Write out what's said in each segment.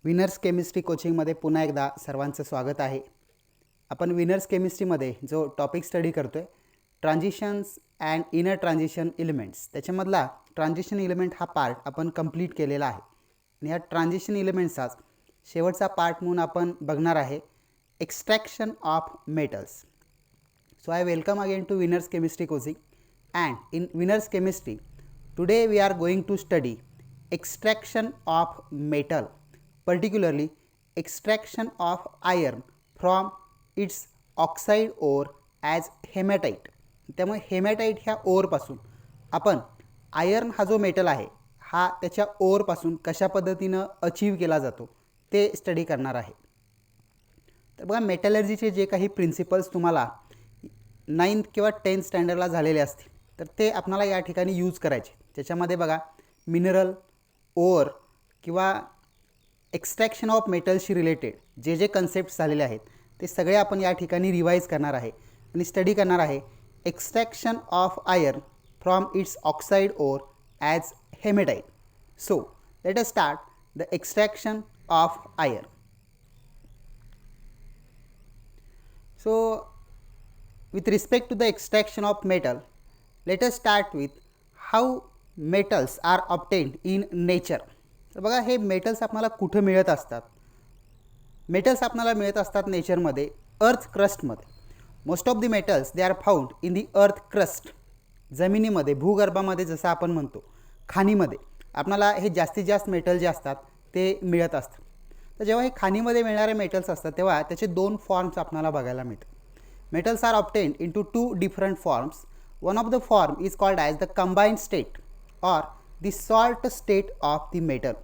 Winners chemistry कोचिंगमध्ये पुन्हा एकदा सर्वांचं स्वागत आहे. आपण विनर्स केमिस्ट्रीमध्ये जो टॉपिक स्टडी करतो आहे transitions and inner transition elements, त्याच्यामधला ट्रान्झिशन एलिमेंट हा पार्ट आपण कंप्लीट केलेला आहे. आणि ह्या ट्रान्झिशन एलिमेंट्सचाच शेवटचा पार्ट म्हणून आपण बघणार आहे extraction of metals. So I welcome again to Winners Chemistry coaching, and in Winners Chemistry today we are going to study extraction of metal, particularly extraction of iron from its oxide ore as hematite. त्यामुळे haematite ह्या or पासून आपण iron हा जो metal आहे हा त्याच्या or पासून कशा पद्धतीनं अचीव केला जातो ते स्टडी करणार आहे. तर बघा, मेटलर्जीचे जे काही प्रिन्सिपल्स तुम्हाला 9th किंवा 10th स्टँडर्डला झालेले असतील तर ते आपल्याला या ठिकाणी यूज करायचे. त्याच्यामध्ये बघा, मिनरल, ओर किंवा एक्स्ट्रॅक्शन ऑफ मेटलशी रिलेटेड जे जे कन्सेप्ट्स झालेले आहेत ते सगळे आपण या ठिकाणी रिवाईज करणार आहे आणि स्टडी करणार आहे extraction of iron from its oxide ore as hematite. So let us start the extraction of iron. So with respect to the extraction of metal, let us start with how metals are obtained in nature. तर बघा, हे metals आपल्याला कुठे मिळत असतात? Metals आपल्याला मिळत असतात नेचरमध्ये अर्थ क्रस्टमध्ये. Most of the metals they are found in the earth crust. जमिनीमध्ये, भूगर्भामध्ये, जसं आपण म्हणतो खाणीमध्ये आपल्याला हे जास्तीत जास्त मेटल जे असतात ते मिळत असतात. तर जेव्हा हे खाणीमध्ये मिळणारे मेटल्स असतात तेव्हा त्याचे दोन फॉर्म्स आपल्याला बघायला मिळतात. Metals are obtained into two different forms. One of the form is called as the combined state or the salt state of the metal.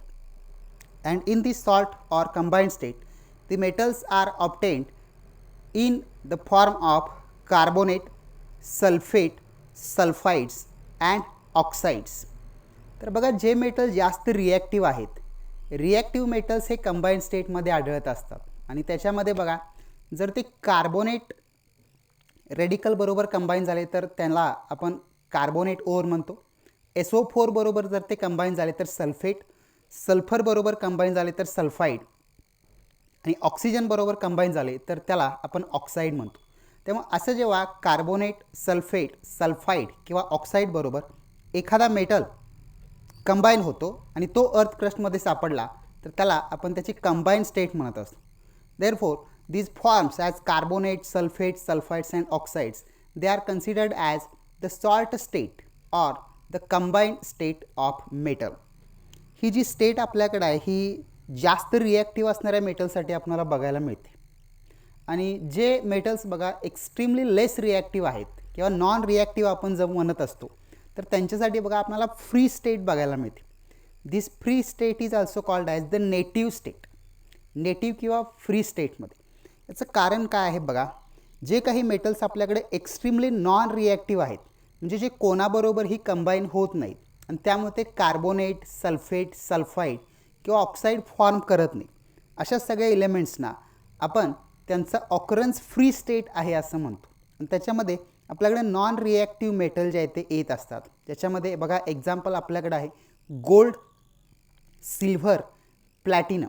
And in the salt or combined state, the metals are obtained in the form of carbonate, sulfate, sulfides and oxides. तर बघा, जे metal जास्त reactive आहेत, reactive metals हे combined स्टेटमध्ये आढळत असतात. आणि त्याच्यामध्ये बघा, जर ते कार्बोनेट रेडिकल बरोबर कंबाईन झाले तर त्याला आपण कार्बोनेट ओर म्हणतो. SO4 बरोबर जर ते कंबाईन झाले तर सल्फेट, सल्फर बरोबर कंबाईन झाले तर सल्फाईड आणि ऑक्सिजन बरोबर कंबाईन झाले तर त्याला आपण ऑक्साईड म्हणतो. तेव्हा असं जेव्हा कार्बोनेट, सल्फेट, सल्फाईड किंवा ऑक्साईड बरोबर एखादा मेटल कंबाईन होतो आणि तो अर्थ क्रस्टमध्ये सापडला तर त्याला आपण त्याची कंबाईन स्टेट म्हणत असतो. Therefore these forms as carbonate, sulfate, sulfides and oxides, they are considered as the salt state or the combined state of metal. ही जी स्टेट आपल्याकडे आहे ही जास्त रिॲक्टिव्ह असणाऱ्या मेटलसाठी आपल्याला बघायला मिळते. आणि जे मेटल्स बघा एक्स्ट्रीमली लेस रिॲक्टिव्ह आहेत किंवा नॉन रिॲक्टिव्ह आपण जर म्हणत असतो तर त्यांच्यासाठी बघा आपल्याला फ्री स्टेट बघायला मिळते. This free state is also called as the native state. Native किंवा फ्री स्टेटमध्ये याचं कारण काय आहे बघा, जे काही मेटल्स आपल्याकडे एक्स्ट्रीमली नॉन रिॲक्टिव्ह आहेत म्हणजे जे कोणाबरोबरही कंबाईन होत नाहीत आणि त्यामुळे ते कार्बोनेट, सल्फेट, सल्फाईड किंवा ऑक्साईड फॉर्म करत नाही, अशा सगळ्या एलिमेंट्सना आपण त्यांचं ऑकरन्स फ्री स्टेट आहे असं म्हणतो. आणि त्याच्यामध्ये आपल्याकडे नॉन रिॲक्टिव्ह मेटल जे आहेत ते येत असतात. त्याच्यामध्ये बघा एक्झाम्पल आपल्याकडे आहे गोल्ड, सिल्व्हर, प्लॅटिनम.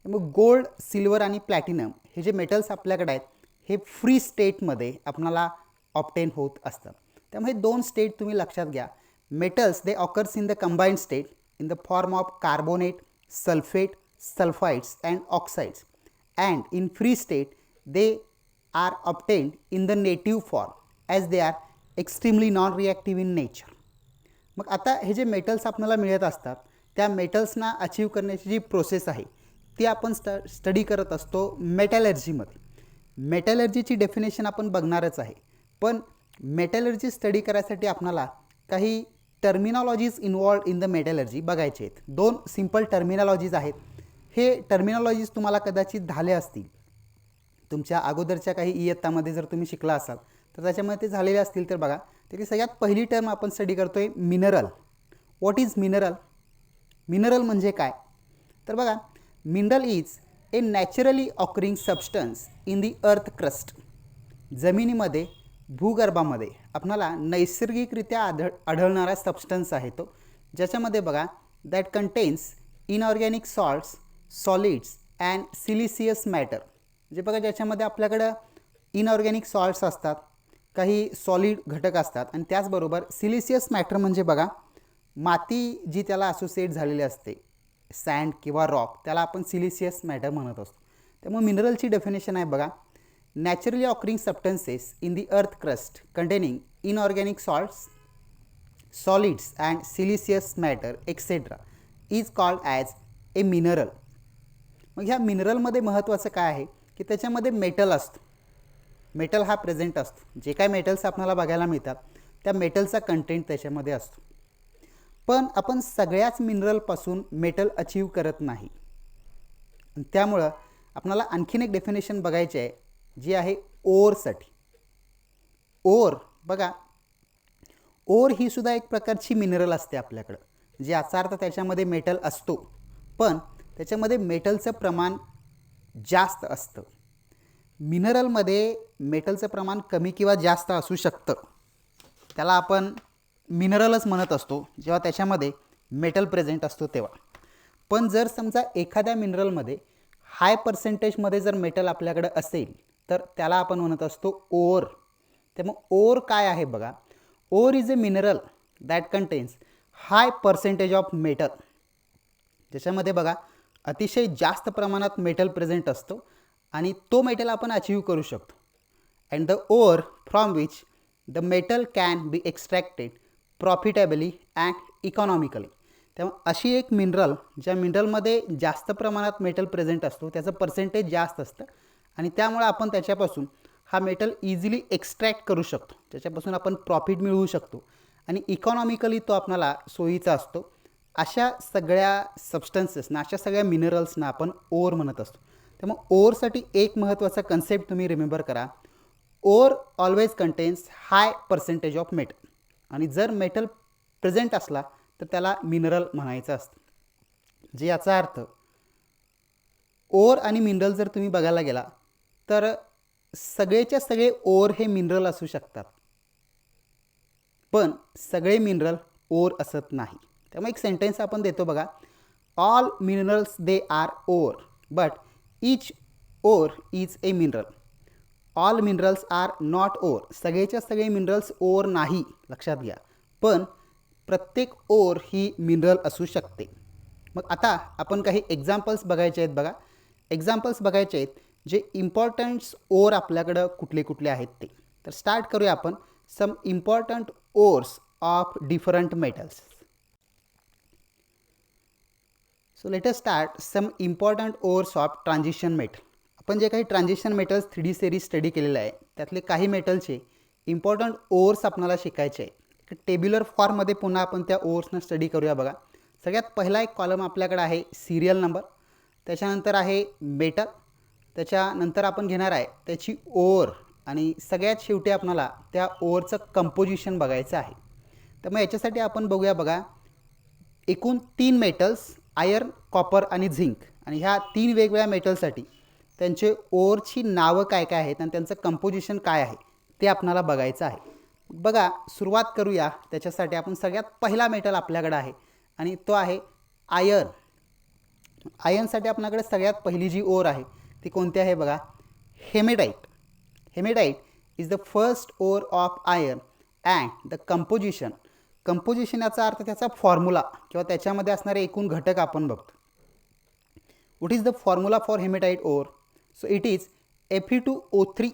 मग गोल्ड, सिल्वर आणि प्लॅटिनम हे जे मेटल्स आपल्याकडे आहेत हे फ्री स्टेटमध्ये आपल्याला ऑप्टेन होत असतात. त्यामुळे दोन स्टेट तुम्ही लक्षात घ्या. Metals they occurs in the combined state in the form of carbonate, sulphate, sulphides and oxides, and in free state they are obtained in the native form as they are extremely non reactive in nature. मग आता हे जे metals आपल्याला मिळत असतात त्या मेटल्सना achieve करण्याची जी process आहे ती आपण स्टडी करत असतो मेटलर्जीमध्ये. मेटलर्जीची डेफिनेशन आपण बघणारच आहे, पण मेटलर्जी स्टडी करायसाठी आपल्याला काही टर्मिनॉलॉजीज इन्वॉल्ड इन द मेटलर्जी बघायचे आहेत. दोन सिम्पल टर्मिनॉलॉजीज आहेत. हे टर्मिनॉलॉजीज तुम्हाला कदाचित झाले असतील तुमच्या अगोदरच्या काही इयत्तामध्ये, जर तुम्ही शिकला असाल तर त्याच्यामध्ये ते झालेले असतील. तर बघा, त्याची सगळ्यात पहिली टर्म आपण स्टडी करतो आहे mineral. What is mineral? Mineral म्हणजे काय? तर बघा, mineral is a naturally occurring substance in the earth crust. जमिनीमध्ये, भूगर्भामध्ये आपल्याला नैसर्गिकरित्या आढळणारा सबस्टन्स आहे तो, ज्याच्यामध्ये बघा that contains inorganic salts solids and siliceous matter, म्हणजे बघा ज्याच्यामध्ये आपल्याकडं इनऑर्गॅनिक सॉल्ट्स असतात, काही सॉलिड घटक असतात, आणि त्याचबरोबर सिलिशियस मॅटर म्हणजे बघा माती जी त्याला असोसिएट झालेली असते, सँड किंवा रॉक, त्याला आपण सिलिशियस मॅटर म्हणत असतो. त्यामुळे मिनरलची डेफिनेशन आहे बघा, naturally occurring substances in the earth crust containing inorganic salts, solids and siliceous matter etcetera is called as a mineral. मग ह्या मिनरलमध्ये महत्त्वाचं काय आहे की त्याच्यामध्ये मेटल असतं, मेटल हा प्रेझेंट असतो. जे काय मेटल्स आपल्याला बघायला मिळतात त्या मेटलचा कंटेंट त्याच्यामध्ये असतो. पण आपण सगळ्याच मिनरलपासून मेटल अचीव करत नाही. त्यामुळं आपल्याला आणखीन एक डेफिनेशन बघायची आहे जी आहे ओरसाठी. ओर बघा, ओर ही सुद्धा एक प्रकारची मिनरल असते आपल्याकडं, जे याचा अर्थ त्याच्यामध्ये मेटल असतो, पण त्याच्यामध्ये मेटलचं प्रमाण जास्त असतं. मिनरलमध्ये मेटलचं प्रमाण कमी किंवा जास्त असू शकतं, त्याला आपण मिनरलच म्हणत असतो जेव्हा त्याच्यामध्ये मेटल प्रेझेंट असतो तेव्हा. पण जर समजा एखाद्या मिनरलमध्ये हाय पर्सेंटेजमध्ये जर मेटल आपल्याकडे असेल तर त्याला आपण म्हणत असतो ओर. त्यामुळे ओर काय आहे बघा, ore is a mineral that contains high percentage of metal, ज्याच्यामध्ये बघा अतिशय जास्त प्रमाणात मेटल प्रेझेंट असतो आणि तो मेटल आपण अचीव करू शकतो. And the ore from which the metal can be extracted profitably and economically. त्यामुळे अशी एक मिनरल ज्या मिनरलमध्ये जास्त प्रमाणात मेटल प्रेझेंट असतो, त्याचं पर्सेंटेज जास्त असतं आणि त्यामुळे आपण त्याच्यापासून हा मेटल इझिली एक्स्ट्रॅक्ट करू शकतो, त्याच्यापासून आपण प्रॉफिट मिळवू शकतो आणि इकॉनॉमिकली तो आपल्याला सोयीचा असतो. अशा सगळ्या सबस्टन्सेसना, अशा सगळ्या मिनरल्सना आपण ओर म्हणत असतो. त्यामुळे ओरसाठी एक महत्त्वाचा कन्सेप्ट तुम्ही रिमेंबर करा, ore always contains high percentage of metal, आणि जर मेटल प्रेझेंट असला तर त्याला मिनरल म्हणायचं असतं. जे याचा अर्थ ओर आणि मिनरल जर तुम्ही बघायला गेला तर सगळेच्या सगळे ओर हे मिनरल असू शकतात, पण सगळे मिनरल ओर असत नाही. त्यामुळे एक सेंटेन्स आपण देतो बघा, all minerals they are ore but each ore is a mineral. All minerals are not ore, सगळेच्या सगळे मिनरल्स ओर नाही, लक्षात घ्या, पण प्रत्येक ओर ही मिनरल असू शकते. मग आता आपण काही एक्झाम्पल्स बघायचे आहेत बघा, एक्झाम्पल्स बघायचे आहेत जे इम्पॉर्टंट्स ओर आपल्याकडं कुठले कुठले आहेत ते. तर स्टार्ट करूया आपण some important ores of different metals. So let us start some important ores of transition metal. आपण जे काही transition metals 3D series study केलेलं आहे त्यातले काही मेटलचे इम्पॉर्टंट ओर्स आपल्याला शिकायचे आहे. टेब्युलर फॉर्ममध्ये पुन्हा आपण त्या ओर्सनं स्टडी करूया बघा. सगळ्यात पहिला एक कॉलम आपल्याकडे आहे सिरियल नंबर, त्याच्यानंतर आहे मेटल, त्याच्यानंतर आपण घेणार आहे त्याची ओर, आणि सगळ्यात शेवटी आपल्याला त्या ओरचं कंपोजिशन बघायचं आहे. त्यामुळे याच्यासाठी आपण बघूया बघा, एकूण 3 मेटल्स आयर्न, कॉपर आणि झिंक, आणि ह्या 3 वेगवेगळ्या मेटलसाठी त्यांचे ओरची नावं काय काय आहेत आणि त्यांचं कंपोजिशन काय आहे ते आपल्याला बघायचं आहे. बघा सुरुवात करूया. त्याच्यासाठी आपण सगळ्यात पहिला मेटल आपल्याकडे आहे आणि तो आहे आयर्न. आयर्नसाठी आपल्याकडे सगळ्यात पहिली जी ओर आहे ती कोणती आहे बघा, hematite. Hematite is the first ore of iron and the composition. Composition याचा अर्थ त्याचा फॉर्म्युला किंवा त्याच्यामध्ये असणारे एकूण घटक आपण बघतो. What is the formula for hematite ore? So it is Fe2O3.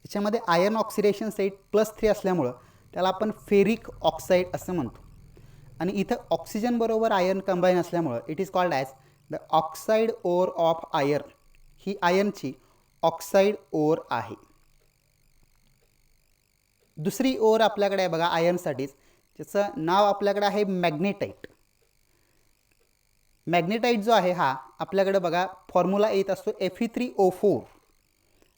याच्यामध्ये आयर्न ऑक्सिडेशन स्टेट +3 असल्यामुळं त्याला आपण फेरिक ऑक्साईड असं म्हणतो, आणि इथं ऑक्सिजन बरोबर आयर्न कंबाईन असल्यामुळं it is called as the oxide ore of iron. ही आयर्नची ऑक्साईड ओर आहे. दुसरी ओर आपल्याकडे आहे बघा आयर्नसाठीच, ज्याचं नाव आपल्याकडे आहे मॅग्नेटाइट. मॅग्नेटाइट जो आहे हा आपल्याकडे बघा फॉर्म्युला येत असतो Fe3O4,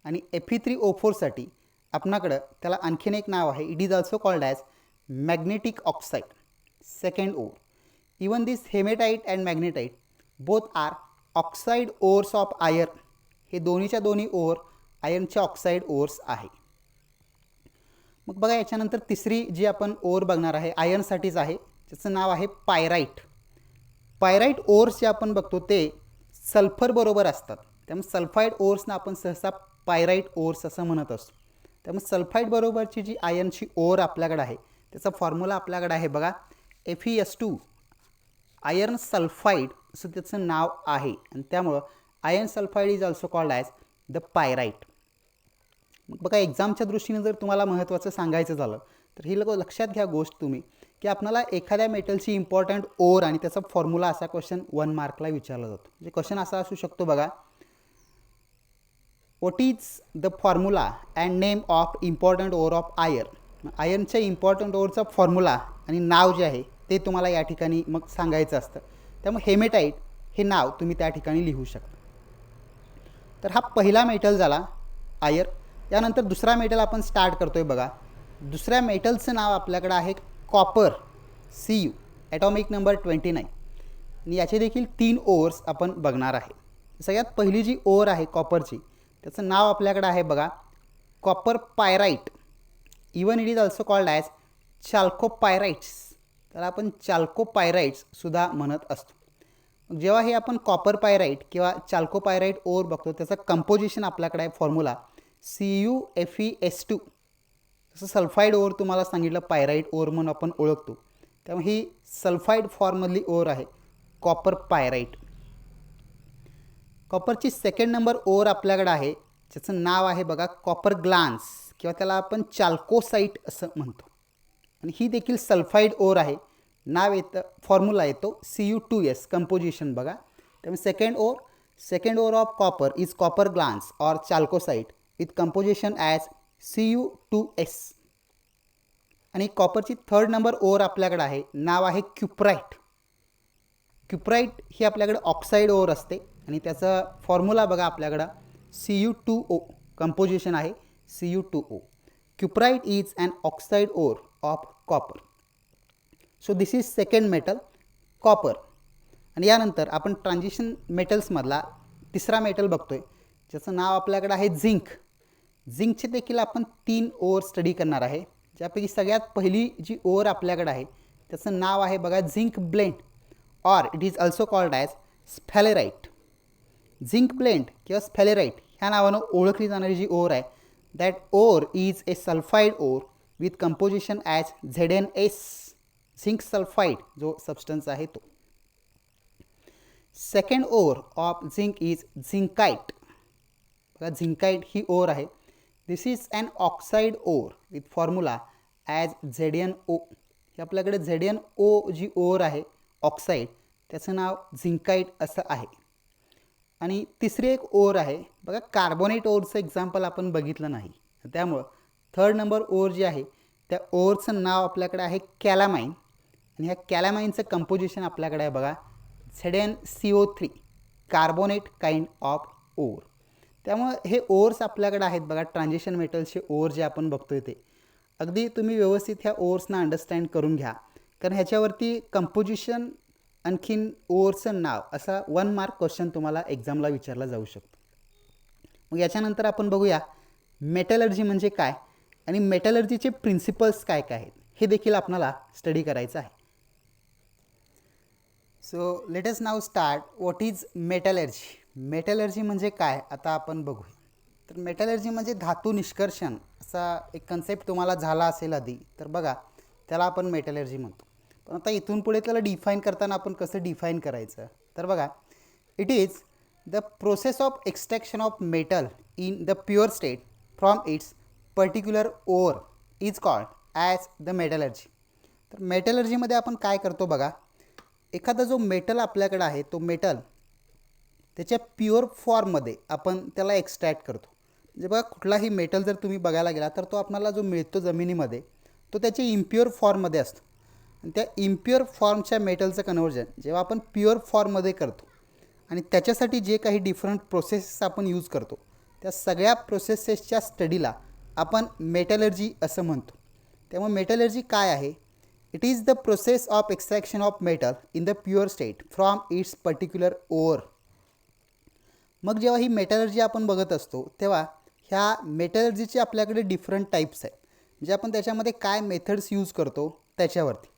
आणि Fe3O4साठी आपणाकडं त्याला आणखीन एक नाव आहे, it is also called as magnetic oxide, second ore. Even this hematite and magnetite both are oxide ores of iron. हे दोन्हीच्या दोन्ही ओर आयर्नच्या ऑक्साईड ओर्स आहे. मग बघा याच्यानंतर तिसरी जी आपण ओर बघणार आहे आयर्नसाठीच आहे, ज्याचं नाव आहे पायराइट. पायराईट ओर्स जे आपण बघतो ते सल्फर बरोबर असतात, त्यामुळे सल्फाईड ओर्सना आपण सहसा पायराईट ओर्स असं म्हणत असतो. त्यामुळे सल्फाईड बरोबरची जी आयर्नची ओर आपल्याकडे आहे त्याचा फॉर्म्युला आपल्याकडे आहे बघा, Fe2 आयर्न सल्फाईड असं त्याचं नाव आहे, आणि त्यामुळं iron sulphide is also called as the pyrite. मग बघा एक्झामच्या दृष्टीने जर तुम्हाला महत्त्वाचं सांगायचं झालं तर ही लक्षात घ्या गोष्ट तुम्ही, की आपल्याला एखाद्या मेटलची इम्पॉर्टंट ओर आणि त्याचा फॉर्म्युला असा क्वेश्चन 1 मार्कला विचारला जातो. म्हणजे क्वेश्चन असा असू शकतो बघा, what is the formula and name of important ore of iron. आयर्नच्या इम्पॉर्टंट ओरचा फॉर्म्युला आणि नाव जे आहे ते तुम्हाला या ठिकाणी मग सांगायचं असतं. त्यामुळे हेमेटाईट हे नाव तुम्ही त्या ठिकाणी लिहू शकता. तर हा पहिला मेटल झाला आयर. यानंतर दुसरा मेटल आपण स्टार्ट करतोय बघा. दुसऱ्या मेटलचं नाव आपल्याकडे आहे कॉपर, Cu, ॲटॉमिक नंबर 29. आणि याचे देखील 3 ओर्स आपण बघणार आहे. सगळ्यात पहिली जी ओर आहे कॉपरची त्याचं नाव आपल्याकडे आहे बघा copper pyrite. Even it is also called as chalcopyrites. त्याला आपण चाल्कोपायराइट्ससुद्धा म्हणत असतो. मग जेव्हा हे आपण कॉपर पायराईट किंवा चाल्कोपायराईट ओर बघतो त्याचं कंपोजिशन आपल्याकडे आहे फॉर्म्युला CuFeS2. जसं सल्फाईड ओर तुम्हाला सांगितलं पायराईट ओर म्हणून आपण ओळखतो, त्यामुळे ही सल्फाईड फॉर्ममधली ओर आहे copper pyrite. कॉपरची second number or आपल्याकडे आहे ज्याचं नाव आहे बघा कॉपर ग्लान्स किंवा त्याला आपण चाल्कोसाईट असं म्हणतो, आणि ही देखील सल्फाईड ओर आहे. नाव येतं फॉर्म्युला येतो Cu2S कंपोजिशन बघा. त्यामुळे second ore of copper is copper glance or chalcocite with composition as Cu2S. आणि कॉपरची थर्ड नंबर ओर आपल्याकडे आहे, नाव आहे क्युप्राईट. क्युप्राईट ही आपल्याकडे ऑक्साईड ओर असते आणि त्याचा फॉर्म्युला बघा आपल्याकडं Cu2O कंपोजिशन आहे Cu2O. Cuprite is an oxide ore of copper. So this is second metal copper. आणि यानंतर आपण ट्रान्झिशन मेटल्समधला तिसरा मेटल बघतोय ज्याचं नाव आपल्याकडे आहे झिंक. झिंकचे देखील आपण 3 ओर स्टडी करणार आहे, ज्यापैकी सगळ्यात पहिली जी ओर आपल्याकडे आहे त्याचं नाव आहे बघा zinc blende or it is also called as sphalerite. Zinc blende किंवा स्फॅलेराईट ह्या नावानं ओळखली जाणारी जी ओर आहे that ore is a sulphide ore with composition as ZnS. Zinc sulphide जो सबस्टन्स आहे तो. Second ore of zinc is zincite. बघा झिंकाईट ही ओर आहे. This is an oxide ore with formula as ZnO. ही आपल्याकडे ZnO जी ore आहे ऑक्साईड त्याचं नाव झिंकाईट असं आहे. आणि तिसरी एक ओर आहे बघा कार्बोनेट ओरचं एक्झाम्पल आपण बघितलं नाही, त्यामुळं थर्ड नंबर ओर जी आहे त्या ओरचं नाव आपल्याकडे आहे कॅलामाइन. आणि ह्या कॅलामाइनचं कंपोजिशन आपल्याकडे आहे बघा ZnCO3 carbonate kind of ore. त्यामुळे हे ओर्स आपल्याकडे आहेत बघा ट्रान्झिशन मेटल्सचे ओर जे आपण बघतोय ते अगदी तुम्ही व्यवस्थित ह्या ओर्सना अंडरस्टँड करून घ्या, कारण ह्याच्यावरती कंपोजिशन आणखीन ओरचं नाव असा 1 मार्क क्वेश्चन तुम्हाला एक्झामला विचारला जाऊ शकतो. मग याच्यानंतर आपण बघूया मेटलर्जी म्हणजे काय आणि मेटलर्जीचे प्रिन्सिपल्स काय काय आहेत हे देखील आपल्याला स्टडी करायचं आहे. So let us now start what is metallurgy. Metallurgy म्हणजे काय आता आपण बघूया. तर मेटलर्जी म्हणजे धातू निष्कर्षण असा एक कन्सेप्ट तुम्हाला झाला असेल आधी, तर बघा त्याला आपण मेटलर्जी म्हणतो. पण आता इथून पुढे त्याला डिफाईन करताना आपण कसं डिफाईन करायचं, तर बघा it is the process of extraction of metal in the pure state from its particular ore is called as the metallurgy. तर मेटलर्जीमध्ये आपण काय करतो बघा, एखादा जो मेटल आपल्याकडे आहे तो मेटल त्याच्या प्युअर फॉर्ममध्ये आपण त्याला एक्स्ट्रॅक्ट करतो. म्हणजे बघा कुठलाही मेटल जर तुम्ही बघायला गेला तर तो आपल्याला जो मिळतो जमिनीमध्ये तो त्याच्या इम्प्युअर फॉर्ममध्ये असतो. आणि त्या इम्प्युअर फॉर्मच्या मेटलचं कन्व्हर्जन जेव्हा आपण प्युअर फॉर्ममध्ये करतो आणि त्याच्यासाठी जे काही डिफरंट प्रोसेसेस आपण यूज करतो त्या सगळ्या प्रोसेसेसच्या स्टडीला आपण मेटलर्जी असं म्हणतो. त्यामुळे मेटलर्जी काय आहे, it is the process of extraction of metal in the pure state from its particular ore. मग जेव्हा ही मेटलर्जी आपण बघत असतो तेव्हा ह्या मेटलर्जीचे आपल्याकडे डिफरंट टाईप्स आहेत, म्हणजे आपण त्याच्यामध्ये काय मेथड्स यूज करतो त्याच्यावरती.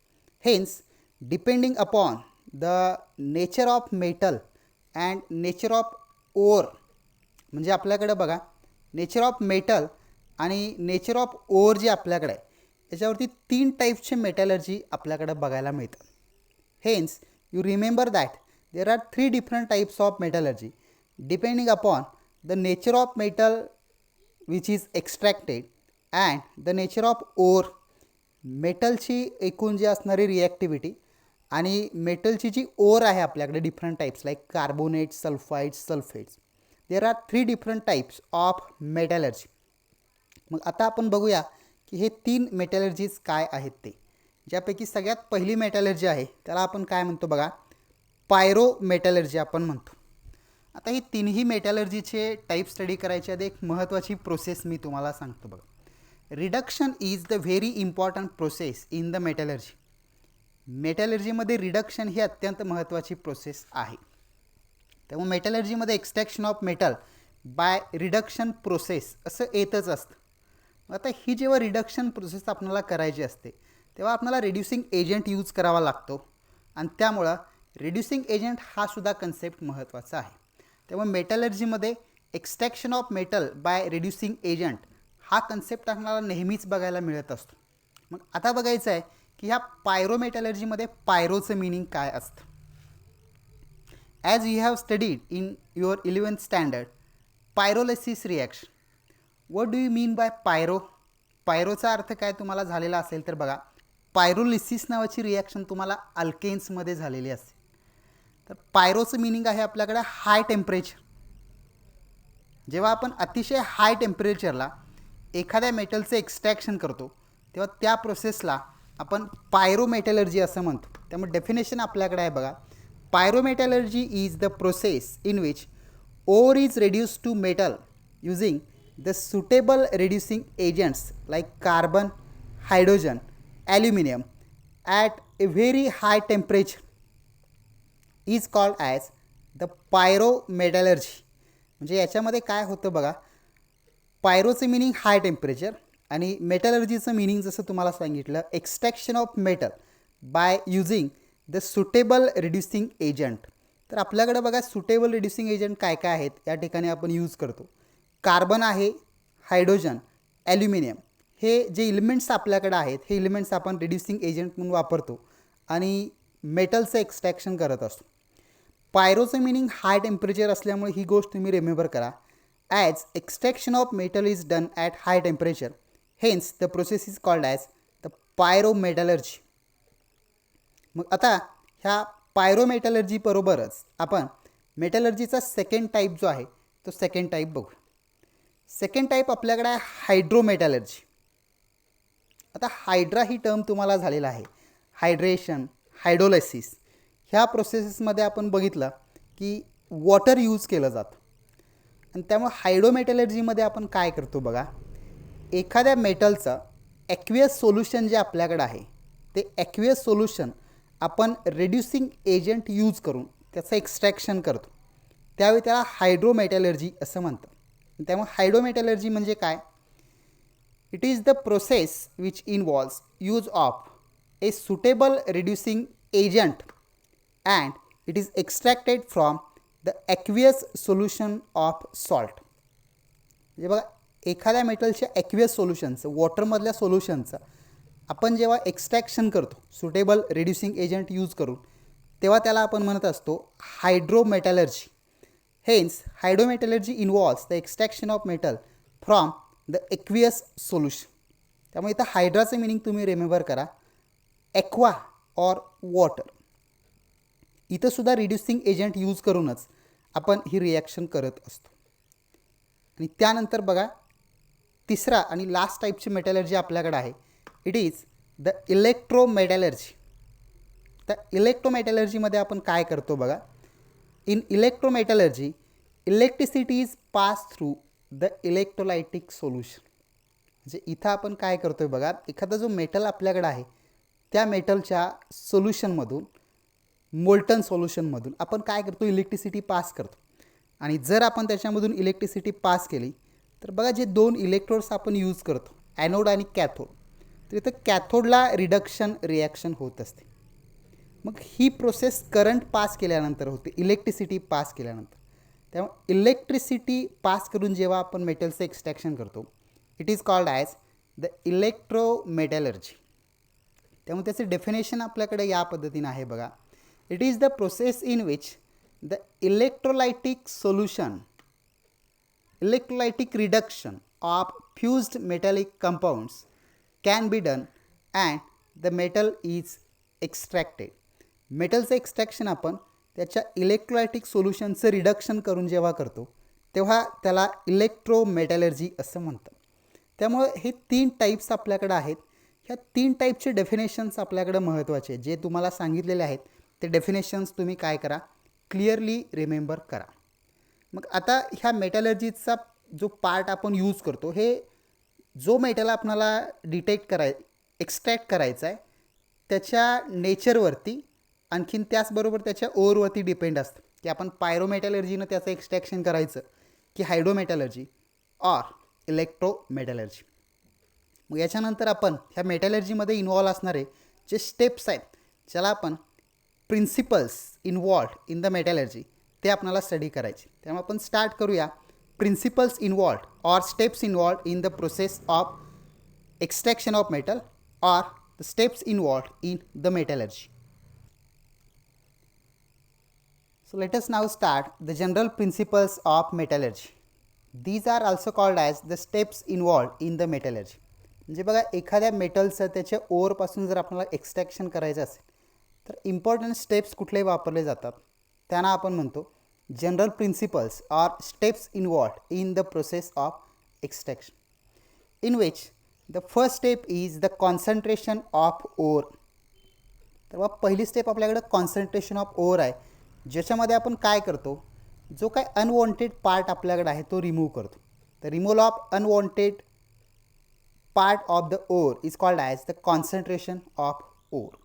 Hence depending upon the nature of metal and nature of ore, म्हणजे आपल्याकडे बघा नेचर ऑफ मेटल आणि नेचर ऑफ ओर जे आपल्याकडे आहे त्याच्यावरती 3 टाईप्सचे मेटलर्जी आपल्याकडे बघायला मिळतं. Hence you remember that there are 3 different types of metallurgy depending upon the nature of metal which is extracted and the nature of ore, मेटलची एकूण जी असणारी रिॲक्टिव्हिटी आणि मेटलची जी ओर आहे आपल्याकडे different types like carbonate, sulphides, sulphates. There are 3 different types of metallurgy. मग आता आपण बघूया की हे 3 मेटलर्जीज काय आहेत ते. ज्यापैकी सगळ्यात पहिली मेटलर्जी आहे त्याला आपण काय म्हणतो बघा, पायरो मेटलर्जी आपण म्हणतो. आता ही तिन्ही मेटलर्जीचे टाईप स्टडी करायच्या आधी एक महत्त्वाची प्रोसेस मी तुम्हाला सांगतो बघा. Reduction is the very important process in the metallurgy. मेटलर्जीमध्ये रिडक्शन ही अत्यंत महत्त्वाची प्रोसेस आहे. त्यामुळे मेटलर्जीमध्ये extraction of metal by reduction process असं येतच असतं. आता ही जेव्हा रिडक्शन प्रोसेस आपल्याला करायची असते तेव्हा आपल्याला रिड्युसिंग एजंट यूज करावा लागतो आणि त्यामुळं रिड्युसिंग एजंट हा सुद्धा कन्सेप्ट महत्त्वाचा आहे. त्यामुळे मेटलर्जीमध्ये extraction of metal by reducing agent हा कन्सेप्ट आपल्याला नेहमीच बघायला मिळत असतो. मग आता बघायचं आहे की ह्या पायरोमेटलर्जीमध्ये पायरोचं मिनिंग काय असतं. As you have studied in your 11th standard pyrolysis reaction. What do you mean by pyro. पायरोचा अर्थ काय तुम्हाला झालेला असेल तर बघा, पायरोलिसिस नावाची रिॲक्शन तुम्हाला अल्केन्समध्ये झालेली असेल. तर पायरोचं मिनिंग आहे आपल्याकडे हाय टेम्परेचर. जेव्हा आपण अतिशय हाय टेम्परेचरला एखाद्या मेटलचं एक्स्ट्रॅक्शन करतो तेव्हा त्या प्रोसेसला आपण पायरोमेटलर्जी असं म्हणतो. त्यामुळे डेफिनेशन आपल्याकडे आहे बघा, pyrometallurgy is the process in which ore is reduced to metal using the suitable reducing agents like carbon, hydrogen, aluminum at a very high temperature is called as the pyrometallurgy. म्हणजे याच्यामध्ये काय होतं बघा, पायरोचं meaning high temperature आणि मेटलर्जीचं meaning जसं तुम्हाला सांगितलं extraction of metal by using the suitable reducing agent. तर आपल्याकडे बघा सुटेबल रिड्युसिंग एजंट काय काय आहेत या ठिकाणी आपण यूज करतो. कार्बन आहे, हायड्रोजन, ॲल्युमिनियम हे जे इलिमेंट्स आपल्याकडे आहेत हे इलिमेंट्स आपण रिड्युसिंग एजंट म्हणून वापरतो आणि मेटलचं एक्स्ट्रॅक्शन करत असतो. पायरोचं मिनिंग हाय टेम्परेचर असल्यामुळे ही गोष्ट तुम्ही रिमेंबर करा. As extraction of metal is done at high temperature, hence the process is called as the pyrometallurgy. मग आता ह्या पायरोमेटलर्जी बरोबरच आपण मेटलर्जीचा सेकंड टाईप जो आहे तो सेकंड टाईप बघू. सेकंड टाईप आपल्याकडे आहे हायड्रोमेटलर्जी. आता हायड्रा ही टर्म तुम्हाला झालेला आहे. हायड्रेशन, हायड्रोलायसिस ह्या प्रोसेसेसमध्ये आपण बघितलं की वॉटर यूज केलं जातं आणि त्यामुळे हायड्रोमेटलर्जीमध्ये आपण काय करतो बघा, एखाद्या मेटलचं ॲक्वियस सोल्युशन जे आपल्याकडे आहे ते ॲक्वियस सोल्युशन आपण रिड्युसिंग एजंट यूज करून त्याचं एक्स्ट्रॅक्शन करतो. त्यावेळी त्याला हायड्रोमेटलर्जी असं म्हणतात. त्यामुळे हायड्रोमेटलर्जी म्हणजे काय, it is the process which involves use of a suitable reducing agent and it is extracted from the aqueous solution of salt. म्हणजे बघा एखाद्या मेटलच्या ॲक्वियस सोल्युशनचं, वॉटरमधल्या सोल्युशनचं आपण जेव्हा एक्स्ट्रॅक्शन करतो सुटेबल रिड्युसिंग एजंट यूज करून तेव्हा त्याला आपण म्हणत असतो hydrometallurgy. Hence hydrometallurgy involves the extraction of metal from the aqueous solution. त्यामुळे इथं हायड्राचं मिनिंग तुम्ही रिमेंबर करा, ॲक्वा ऑर वॉटर. इथं सुद्धा रिड्युसिंग एजंट यूज करूनच आपण ही रिॲक्शन करत असतो. आणि त्यानंतर बघा तिसरा आणि लास्ट टाईपची मेटलर्जी आपल्याकडे आहे, इट इज द इलेक्ट्रोमेटलर्जी. तर इलेक्ट्रोमेटलर्जीमध्ये आपण काय करतो बघा, in electrometallurgy electricity is pass through the electrolytic solution. म्हणजे इथं आपण काय करतो आहे बघा, एखादा जो मेटल आपल्याकडे आहे त्या मेटलच्या सोल्युशनमधून, मोल्टन सोल्युशनमधून आपण काय करतो, इलेक्ट्रिसिटी पास करतो. आणि जर आपण त्याच्यामधून इलेक्ट्रिसिटी पास केली तर बघा जे 2 इलेक्ट्रोड्स आपण यूज करतो ॲनोड आणि कॅथोड, तर इथं कॅथोडला रिडक्शन रिॲक्शन होत असते. मग ही प्रोसेस करंट पास केल्यानंतर होते, इलेक्ट्रिसिटी पास केल्यानंतर. त्यामुळे इलेक्ट्रिसिटी पास करून जेव्हा आपण मेटलचं एक्स्ट्रॅक्शन करतो, it is called as the electrometallurgy. त्यामुळे त्याचे डेफिनेशन आपल्याकडे या पद्धतीने आहे बघा. It is the process in which the electrolytic solution, electrolytic reduction of fused metallic compounds can be done and the metal is extracted. मेटलचं extraction आपण त्याच्या इलेक्ट्रोलायटिक सोल्युशनचं रिडक्शन करून जेव्हा करतो तेव्हा त्याला इलेक्ट्रोमेटॅलर्जी असं म्हणतात. त्यामुळे हे 3 टाईप्स आपल्याकडे आहेत. ह्या 3 टाईपचे डेफिनेशन्स आपल्याकडे महत्त्वाचे, जे तुम्हाला सांगितलेले आहेत ते डेफिनेशन्स तुम्ही काय करा, क्लिअरली रिमेंबर करा. मग आता ह्या मेटॅलर्जीचा जो पार्ट आपण यूज करतो, हे जो मेटल आपल्याला एक्स्ट्रॅक्ट करायचा आहे त्याच्या नेचरवरती, आणखीन त्याचबरोबर त्याच्या ओरवरती डिपेंड असतं की आपण पायरोमेटॅलर्जीनं त्याचं एक्स्ट्रॅक्शन करायचं की हायड्रोमेटॅलर्जी ऑर इलेक्ट्रोमेटॅलर्जी. मग याच्यानंतर आपण ह्या मेटॅलर्जीमध्ये इन्व्हॉल्व असणारे जे स्टेप्स आहेत, ज्याला आपण principles involved in the metallurgy, ते आपल्याला स्टडी करायचे. त्यामुळे आपण स्टार्ट करूया. Principles involved or steps involved in the process of extraction of metal or the steps involved in the metallurgy. So let us now start the general principles of metallurgy. These are also called as the steps involved in the metallurgy. म्हणजे बघा, एखाद्या मेटलचं त्याच्या ओरपासून जर आपल्याला extraction करायचं असेल तर important steps कुठले वापरले जातात, त्यांना आपण म्हणतो general principles or steps involved in the process of extraction, in which the first step is the concentration of ore. तर मग पहिली स्टेप आपल्याकडे कॉन्सन्ट्रेशन ऑफ ओर आहे, ज्याच्यामध्ये आपण काय करतो, जो काय अनवॉन्टेड पार्ट आपल्याकडे आहे तो रिमूव्ह करतो. The removal of unwanted part of the ore is called as the concentration of ore.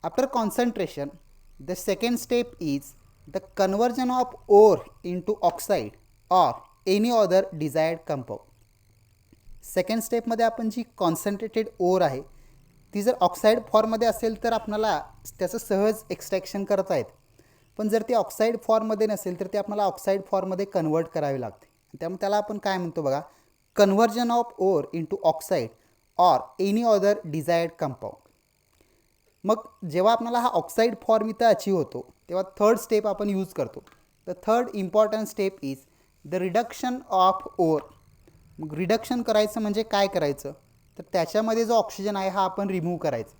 After concentration, the second step is the conversion of ore into oxide or any other desired compound. Second स्टेपमध्ये आपण जी concentrated or आहे ती जर oxide फॉर्ममध्ये असेल तर आपल्याला त्याचं सहज एक्स्ट्रॅक्शन करता येतं. पण जर ती ऑक्साईड फॉर्ममध्ये नसेल तर ते आपल्याला ऑक्साईड फॉर्ममध्ये कन्वर्ट करावे लागते. त्यामुळे त्याला आपण काय म्हणतो बघा, conversion of ore into oxide or any other desired compound. मग जेव्हा आपल्याला हा ऑक्साईड फॉर्म इथं अचीव होतो तेव्हा थर्ड स्टेप आपण यूज करतो. The third important step is the reduction of or. मग रिडक्शन करायचं म्हणजे काय करायचं, तर त्याच्यामध्ये जो ऑक्सिजन आहे हा आपण रिमूव्ह करायचा.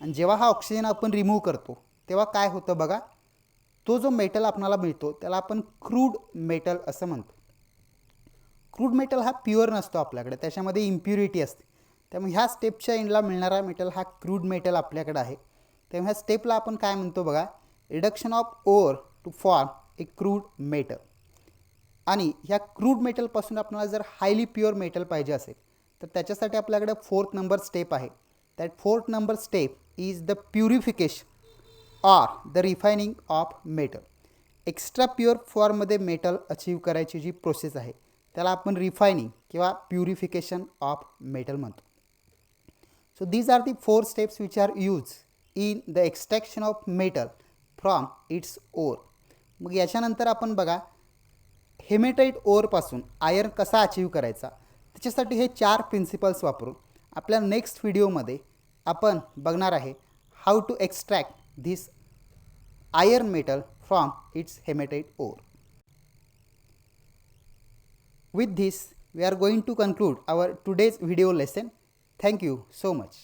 आणि जेव्हा हा ऑक्सिजन आपण रिमूव्ह करतो तेव्हा काय होतं बघा, तो जो मेटल आपल्याला मिळतो त्याला आपण क्रूड मेटल असं म्हणतो. क्रूड मेटल हा प्युअर नसतो आपल्याकडे, त्याच्यामध्ये इम्प्युरिटी असते. त्यामुळे ह्या स्टेपच्या एंडला मिळणारा मेटल हा क्रूड मेटल आपल्याकडे आहे. त्यामुळे ह्या स्टेपला आपण काय म्हणतो बघा, reduction of ore to form a crude metal. आणि ह्या क्रूड मेटलपासून आपल्याला जर हायली प्युअर मेटल पाहिजे असेल तर त्याच्यासाठी आपल्याकडे 4th नंबर स्टेप आहे. That 4th number step is the purification or the refining of metal. Extra pure फॉर्ममध्ये मेटल अचीव करायची जी प्रोसेस आहे त्याला आपण रिफायनिंग किंवा प्युरिफिकेशन ऑफ मेटल म्हणतो. So these are the 4 steps which are use in the extraction of metal from its or. मग याच्यानंतर आपण बघा, हेमेटाईट ओरपासून आयर्न कसा अचीव करायचा, त्याच्यासाठी हे 4 प्रिन्सिपल्स वापरून आपल्या नेक्स्ट व्हिडिओमध्ये आपण बघणार आहे how to extract this iron metal from its hematite ore. With this, we are going to conclude our today's video lesson. Thank you so much.